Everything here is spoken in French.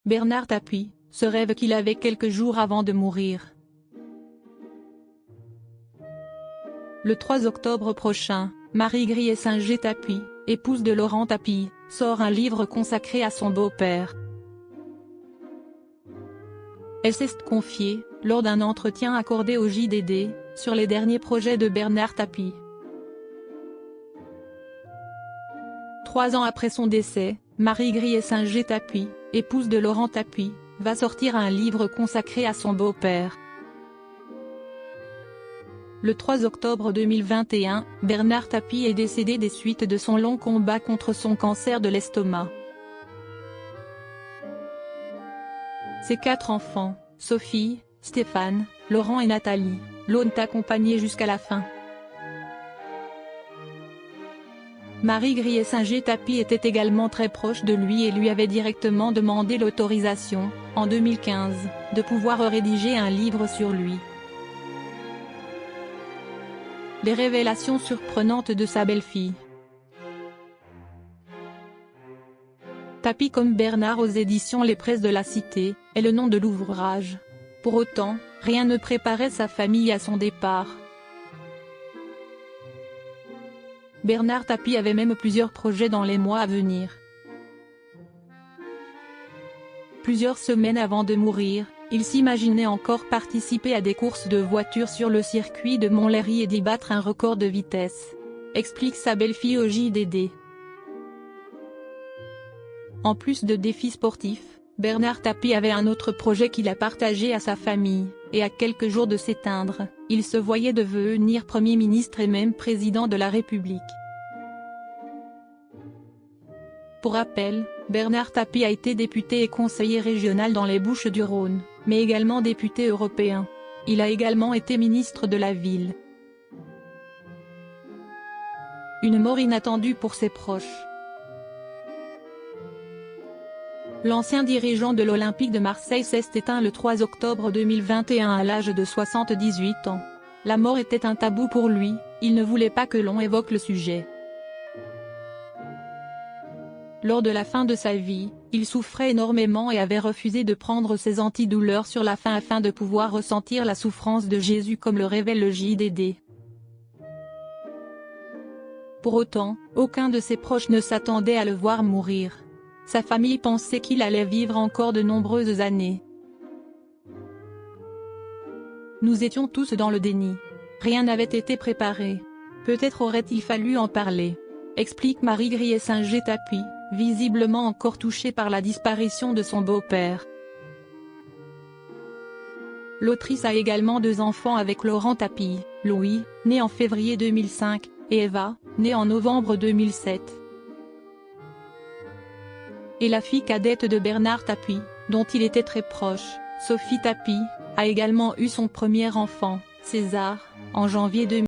Bernard Tapie, ce rêve qu'il avait quelques jours avant de mourir. Le 3 octobre prochain, Marie Griessinger-Tapie, épouse de Laurent Tapie, sort un livre consacré à son beau-père. Elle s'est confiée, lors d'un entretien accordé au JDD, sur les derniers projets de Bernard Tapie. 3 ans après son décès, Marie Griessinger-Tapie, épouse de Laurent Tapie, va sortir un livre consacré à son beau-père. Le 3 octobre 2021, Bernard Tapie est décédé des suites de son long combat contre son cancer de l'estomac. Ses 4 enfants, Sophie, Stéphane, Laurent et Nathalie, l'ont accompagné jusqu'à la fin. Marie Griessinger-Tapie était également très proche de lui et lui avait directement demandé l'autorisation, en 2015, de pouvoir rédiger un livre sur lui. Les révélations surprenantes de sa belle-fille. Tapie comme Bernard aux éditions Les Presses de la Cité, est le nom de l'ouvrage. Pour autant, rien ne préparait sa famille à son départ. Bernard Tapie avait même plusieurs projets dans les mois à venir. Plusieurs semaines avant de mourir, il s'imaginait encore participer à des courses de voitures sur le circuit de Montlhéry et d'y battre un record de vitesse, explique sa belle-fille au JDD. En plus de défis sportifs, Bernard Tapie avait un autre projet qu'il a partagé à sa famille, et à quelques jours de s'éteindre, il se voyait devenir Premier ministre et même Président de la République. Pour rappel, Bernard Tapie a été député et conseiller régional dans les Bouches-du-Rhône, mais également député européen. Il a également été ministre de la Ville. Une mort inattendue pour ses proches. L'ancien dirigeant de l'Olympique de Marseille s'est éteint le 3 octobre 2021 à l'âge de 78 ans. La mort était un tabou pour lui, il ne voulait pas que l'on évoque le sujet. Lors de la fin de sa vie, il souffrait énormément et avait refusé de prendre ses antidouleurs sur la faim afin de pouvoir ressentir la souffrance de Jésus comme le révèle le JDD. Pour autant, aucun de ses proches ne s'attendait à le voir mourir. Sa famille pensait qu'il allait vivre encore de nombreuses années. Nous étions tous dans le déni. Rien n'avait été préparé. Peut-être aurait-il fallu en parler, explique Marie Griessinger-Tapie, visiblement encore touchée par la disparition de son beau-père. L'autrice a également 2 enfants avec Laurent Tapie, Louis, né en février 2005, et Eva, née en novembre 2007. Et la fille cadette de Bernard Tapie, dont il était très proche, Sophie Tapie, a également eu son premier enfant, César, en janvier 2000.